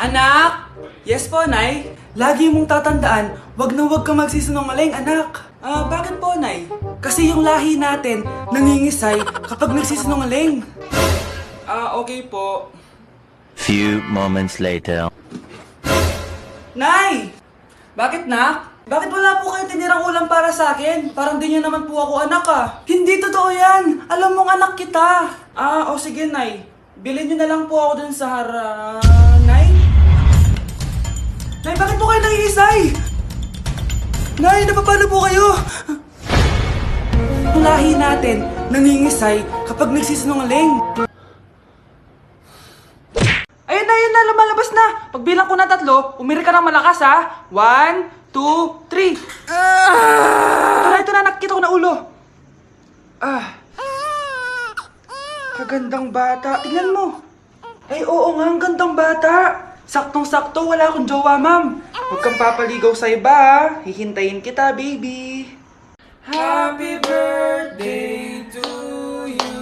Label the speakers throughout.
Speaker 1: Anak! Yes po, Nay. Lagi mong tatandaan, wag na wag ka magsisinungaling, anak. Bakit po, Nay? Kasi yung lahi natin nangingisay kapag nagsisinungaling. Okay po.
Speaker 2: Few moments later.
Speaker 1: Nay! Bakit, nak? Bakit wala po kayo tinirang ulam para sa akin? Parang di niyo naman po ako anak Hindi totoo yan! Alam mong anak kita! Sige, Nay. Bilhin niyo na lang po ako dun sa Nay? Nay, bakit po kayo nangiisay? Nay, napapalo po kayo? Ang lahi natin nangingisay kapag nagsisinungaling. Ayun na, lumalabas na. Pagbilang ko na 3, umiri ka ng malakas ha. 1, 2, 3. Ito na, nakikita ko na ulo. Kagandang bata. Tingnan mo. Ay, oo nga, ang gandang bata. Saktong-sakto, wala akong jowa, ma'am. Huwag kang papaligaw sa iba, ha? Hihintayin kita, baby. Happy birthday to you.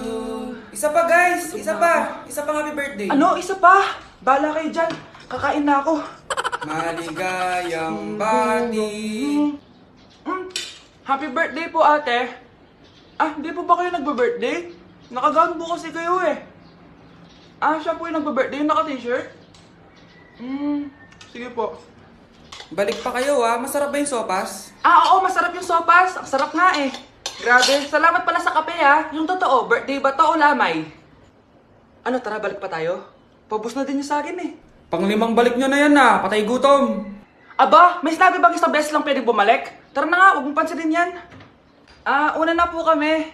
Speaker 1: Isa pa, guys. Isa pa. Isa pang happy birthday. Ano? Isa pa? Bala kayo dyan. Kakain na ako. Maligayang bati. Happy birthday po, ate. Hindi po ba kayo nagbe-birthday? Nakagown po kasi kayo eh. Siya po yung nagbe-birthday, yung naka-t-shirt? Sige po. Balik pa kayo masarap ba yung sopas? Oo, masarap yung sopas. Ang sarap nga eh. Grabe, salamat pala sa kape Yung totoo, birthday ba to o lamay? Tara, balik pa tayo? Paubos na din yung sa akin eh. Pang-5 balik nyo na yan patay gutom. Aba, may sinabi bang isang beses lang pwede bumalik? Tara na nga, huwag mong pansinin yan. Una na po kami.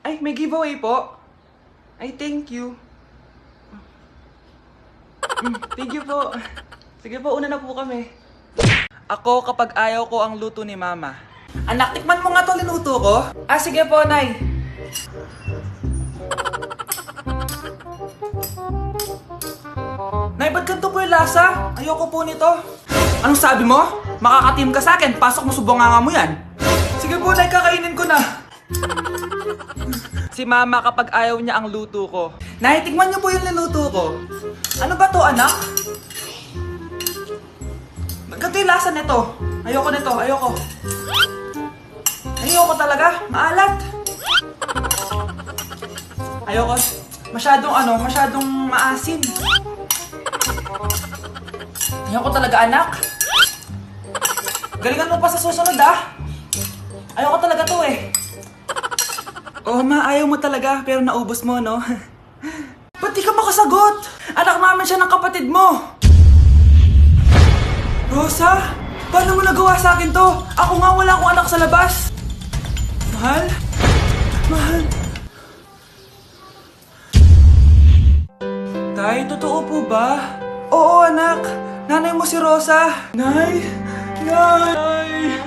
Speaker 1: Ay, may giveaway po. Ay, thank you. Thank you po. Sige po, una na po kami. Ako kapag ayaw ko ang luto ni Mama. Anak, tikman mo nga to linuto ko. Sige po, Nay. Nay, ba't ganito po yung lasa? Ayoko po nito. Anong sabi mo? Makakatim ka sa akin, pasok mo subonganga mo yan. Sige po, Nay, kakainin ko na. Si Mama kapag ayaw niya ang luto ko. Nay, tikman niyo po yung niluto ko. Ano ba to, anak? Ganito yung lasa nito. Ayoko nito, ayoko. Ayoko talaga, maalat. Ayoko. Masyadong maasim. Ayoko talaga, anak. Galingan mo pa sa susunod, Ayoko talaga to eh. Ma, ayaw mo talaga, pero naubos mo, no? Ba't di ka makasagot? Anak namin siya ng kapatid mo. Rosa? Paano mo nagawa sa akin to? Ako nga wala akong anak sa labas. Mahal? Mahal? Tay, totoo po ba? Oo, anak. Nanay mo si Rosa. Nay? Nay?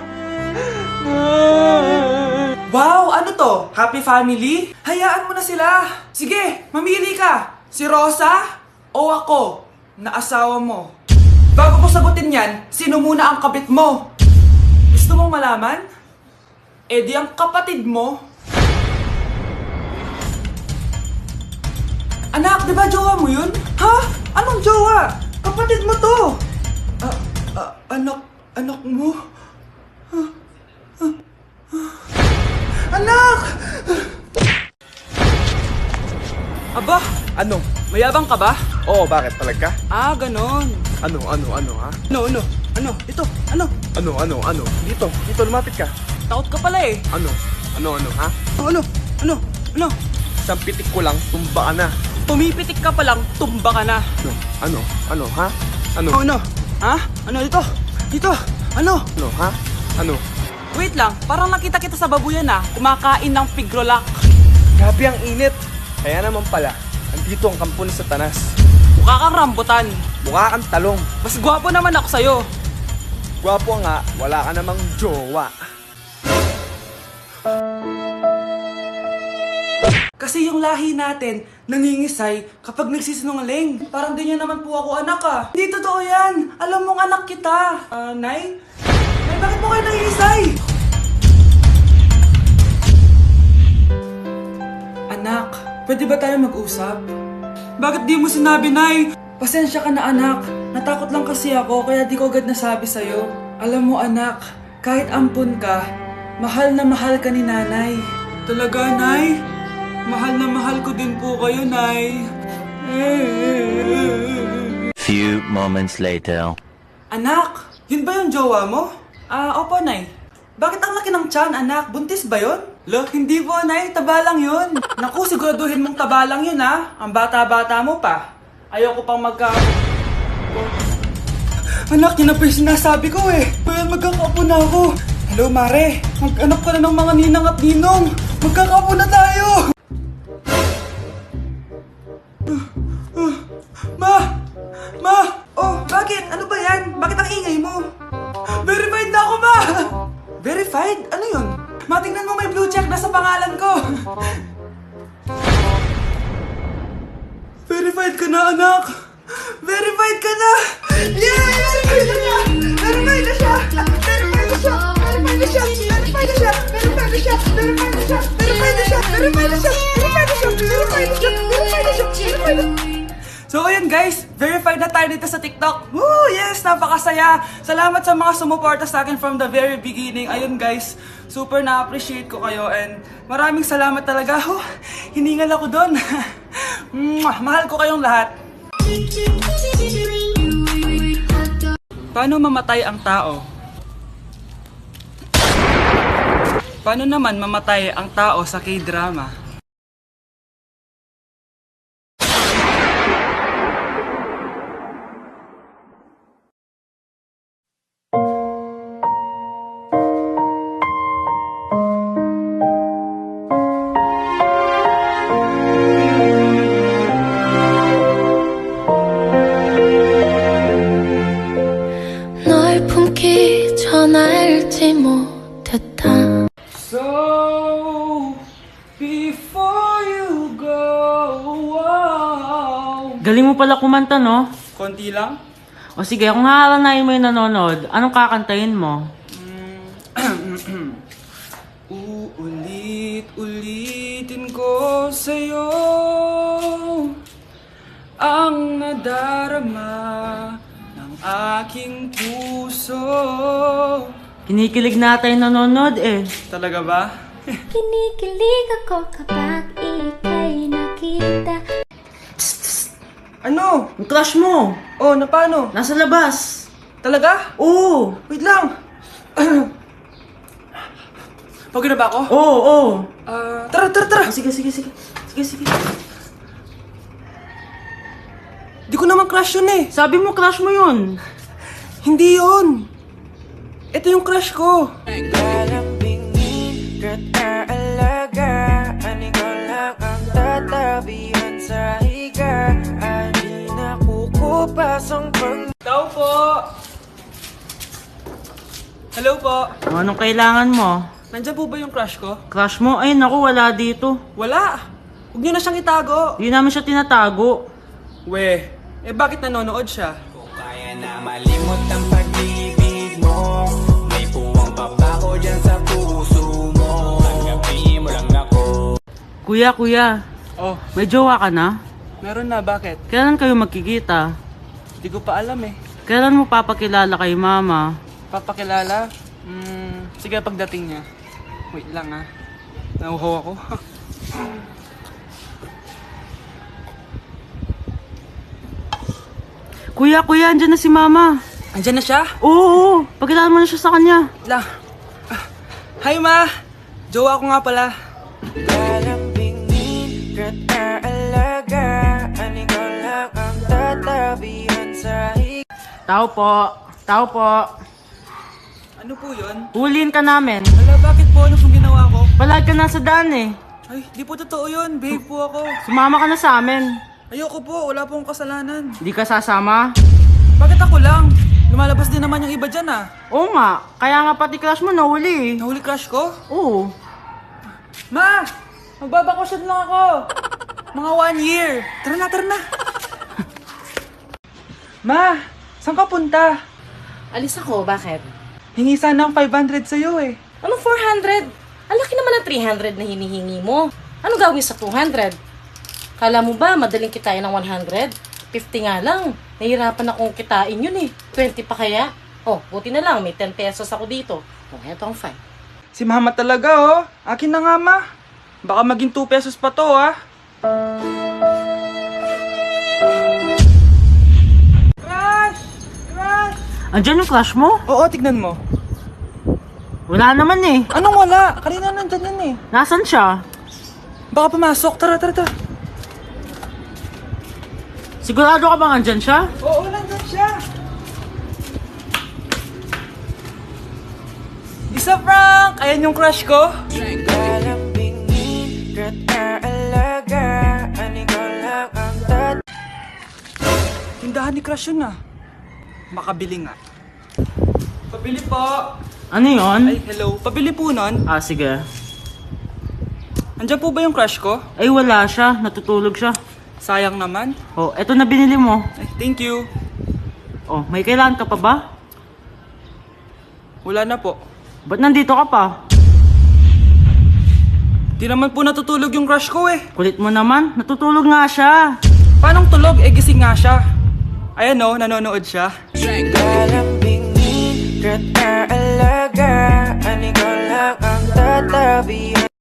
Speaker 1: Wow, ano to? Happy family? Hayaan mo na sila. Sige, mamili ka. Si Rosa o ako na asawa mo? Bago ko sagutin yan, sino muna ang kabit mo? Gusto mong malaman? Di ang kapatid mo. Anak, di ba jowa mo yun? Ha? Anong jowa? Kapatid mo to. Anak mo? Anak! Aba,
Speaker 3: Ano?
Speaker 1: mayabang ka ba?
Speaker 3: Oo, bakit? Palag ka?
Speaker 1: Ganon.
Speaker 3: Ano, ha?
Speaker 1: Ano?
Speaker 3: Dito, lumapit ka.
Speaker 1: Takot ka pala eh.
Speaker 3: Ano, ha?
Speaker 1: Ano?
Speaker 3: Isang pitik ko lang, tumba ka na.
Speaker 1: Pumipitik ka pa lang, tumba ka na.
Speaker 3: Ano, ha? Ano?
Speaker 1: Ha? Ano ito? Dito? Ano?
Speaker 3: Ano, ha? Ano?
Speaker 1: Wait lang, parang nakita kita sa babuyan kumakain ng pigrolak.
Speaker 3: Grabe ang init. Kaya naman pala, andito ang kampo ni Satanas.
Speaker 1: Mukha kang rambutan.
Speaker 3: Mukha kang talong.
Speaker 1: Mas gwapo naman ako sa'yo.
Speaker 3: Gwapo nga, wala ka namang jowa.
Speaker 1: Kasi yung lahi natin nangingisay kapag nagsisinungaling. Parang di niya naman po ako anak Hindi totoo yan. Alam mong anak kita. Nay? Nay, bakit mo kayo nangingisay? Anak, pwede ba tayo mag-usap? Bakit di mo sinabi, Nay? Pasensya ka na, anak. natakot lang kasi ako kaya di ko agad nasabi sa'yo. Alam mo anak, kahit ampun ka, mahal na mahal ka ni nanay. Talaga, Nay? Mahal na mahal ko din po kayo, Nay.
Speaker 2: Few moments later.
Speaker 1: Anak, yun ba yung jowa mo? Opo, Nay. Bakit ang laki ng tiyan, anak? Buntis ba yun? Lo, hindi po, Nay. Taba lang yun. Naku, siguraduhin mong taba lang yun, ha? Ang bata-bata mo pa. Ayoko pang Anak, yun na pa yung sinasabi ko eh. Well, magkakaapo na ako. Hello, Mare. Mag-anak ka na ng mga ninang at ninong. Magkakaapo na tayo. Ma! Oh, bakit? Ano ba yan? Bakit ang ingay mo? Verified na ako, Ma! Verified? Ano yun? Matingnan mo may blue check na sa pangalan ko. Verified ka na, anak! Verified ka na! Yeah! Verified na siya! Verified na siya! Verified na siya! Verified na siya! Verified na siya! Verified na siya! Verified na siya! Verified na siya! Verified na siya! Verified na siya! Verified na siya! Verified na siya! Verified na siya! So ayun guys, verified na tayo dito sa TikTok. Woo! Yes! Napakasaya! Salamat sa mga sumuporta sa akin from the very beginning. Ayun guys, super na-appreciate ko kayo and maraming salamat talaga. Hiningal ako doon. Mahal ko kayong lahat. Paano mamatay ang tao? Paano naman mamatay ang tao sa K-drama?
Speaker 4: 널 품기 전 알지 못했다.
Speaker 1: So, before you go, wow.
Speaker 5: Galing mo pala kumanta, no?
Speaker 1: Konti lang?
Speaker 5: O sige, kung hahalanayin mo yung nanonood, anong kakantayin mo?
Speaker 1: Uulit-ulitin ko sa'yo ang nadarama ng aking puso.
Speaker 5: Kinikilig na tayo nanonood eh.
Speaker 1: Talaga ba?
Speaker 4: Kinikilig ako kapag ika'y nakita.
Speaker 1: Ano?
Speaker 5: Yung crush mo,
Speaker 1: Oh, na paano?
Speaker 5: nasa labas.
Speaker 1: Talaga?
Speaker 5: Oo.
Speaker 1: Wait lang! Pagod na ba ako?
Speaker 5: Oo.
Speaker 1: Tara!
Speaker 5: Sige.
Speaker 1: Di ko naman crush yun eh.
Speaker 5: Sabi mo crush mo yun.
Speaker 1: Hindi yun. Ito yung crush ko.
Speaker 6: Lalambingin ka't aalagaan, ikaw lang ang tatabihan sa higa. Di nakukupas ang
Speaker 1: Tao po! Hello po.
Speaker 5: Anong kailangan mo?
Speaker 1: Nandiyan po ba yung crush ko?
Speaker 5: Crush mo? Ay naku, wala dito.
Speaker 1: Wala. Huwag niyo na siyang itago.
Speaker 5: Hindi namin siya tinatago.
Speaker 1: Bakit nanonood siya?
Speaker 6: kaya na malimot ang pag-ibig mo. May puwang pa ba ko dyan sa puso mo? Tanggapin mo lang ako.
Speaker 5: Kuya,
Speaker 1: Oh,
Speaker 5: may jowa ka na?
Speaker 1: meron na. Bakit?
Speaker 5: Kailan kayo magkikita?
Speaker 1: Hindi ko pa alam eh.
Speaker 5: Kailan mo papakilala kay mama?
Speaker 1: Papakilala? Sige pagdating niya. Wait lang ah. Nauhaw ako.
Speaker 5: Kuya, andyan na si mama.
Speaker 1: Andiyan na siya?
Speaker 5: Oo, pakilala mo na siya sa kanya.
Speaker 1: Wait lang. Hi ma! Jowa ko nga pala.
Speaker 6: Lalambingin ka't aalagaan, ikaw lang ang tatabihan sa higa.
Speaker 5: Tao po.
Speaker 1: Ano po yun?
Speaker 5: Huliin ka namin.
Speaker 1: Wala, bakit po? Ano pong ginawa ko?
Speaker 5: Palag ka na sa daan eh.
Speaker 1: Ay, di po totoo yun. Babe po ako.
Speaker 5: Sumama ka na sa amin.
Speaker 1: Ayoko po. Wala pong kasalanan.
Speaker 5: Di ka sasama?
Speaker 1: Bakit ako lang? Lumalabas din naman yung iba dyan ah.
Speaker 5: Oo nga, kaya nga pati crush mo nahuli eh.
Speaker 1: Nahuli crush ko?
Speaker 5: Oo.
Speaker 1: Ma! Magbabakasyon lang ako. Mga 1 year. Tara na. Ma! Saan ka punta?
Speaker 7: Alis ako, bakit?
Speaker 1: Hingi sana ang 500 sa'yo eh.
Speaker 7: Ano 400? Ang laki naman ng 300 na hinihingi mo. Ano gawin sa 200? Kala mo ba madaling kitain ng 100? 50 nga lang. Nahihirapan akong kitain yun eh. 20 pa kaya? Oh, buti na lang. May 10 pesos ako dito. Oh, eto ang 5.
Speaker 1: Si mama talaga, oh. Akin na nga, ma. Baka maging 2 pesos pa to, ah. Crush! Crush!
Speaker 5: Andyan yung crush mo?
Speaker 1: Oo, tignan mo.
Speaker 5: Wala naman eh.
Speaker 1: Anong wala? Kanina nandyan yan eh.
Speaker 5: Nasaan siya?
Speaker 1: Baka pumasok. Tara, tara, tara.
Speaker 5: Sigurado ka bang andyan siya?
Speaker 1: Oo, nandyan siya. Isa, Frank! Ayan yung crush ko. Tindahan ni crush yun ah. Makabili nga. Pabili po.
Speaker 5: Ano yun?
Speaker 1: Ay, hello. Pabili po nun.
Speaker 5: Ah, sige.
Speaker 1: Andyan po ba yung crush ko?
Speaker 5: Ay, wala siya. Natutulog siya.
Speaker 1: Sayang naman.
Speaker 5: Oh, eto na binili mo.
Speaker 1: Ay, thank you.
Speaker 5: Oh, may kailangan ka pa ba?
Speaker 1: Wala na po.
Speaker 5: Ba't nandito ka pa?
Speaker 1: Di naman po natutulog yung crush ko eh.
Speaker 5: Kulit mo naman. Natutulog nga siya.
Speaker 1: Paanong tulog? Eh, gising nga siya. Ayan oh, nanonood siya.
Speaker 6: Kalambingin, kat alaga, ani ko lang ang tatabi.